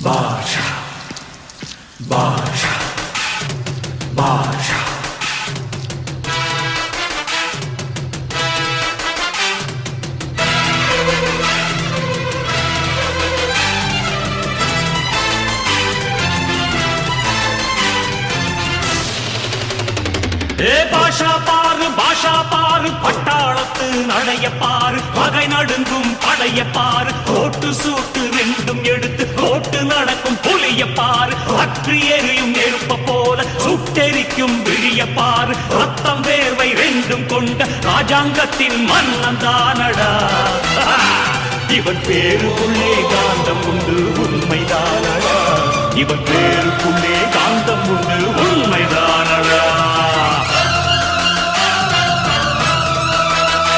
பாஷா பாஷா பாஷா பாஷா பாரு பட்டாளத்து நடைய பாரு பகை நடுங்கும் படைய பாரு கோட்டு சூட்டு ரெண்டும் எடுத்து கோட்டு நடக்கும் புலிய பாரு அற்றி எரியும் நெருப்ப போல சுட்டெரிக்கும் விழிய பாரு ரத்தம் வேர்வை ரெண்டும் கொண்ட ராஜாங்கத்தின் மன்னன் தானடா இவன் பேருக்குள்ளே காந்தம் உண்டு உண்மைதானடா இவன் பேருக்குள்ளே காந்தம் உண்டு உண்மைதானடா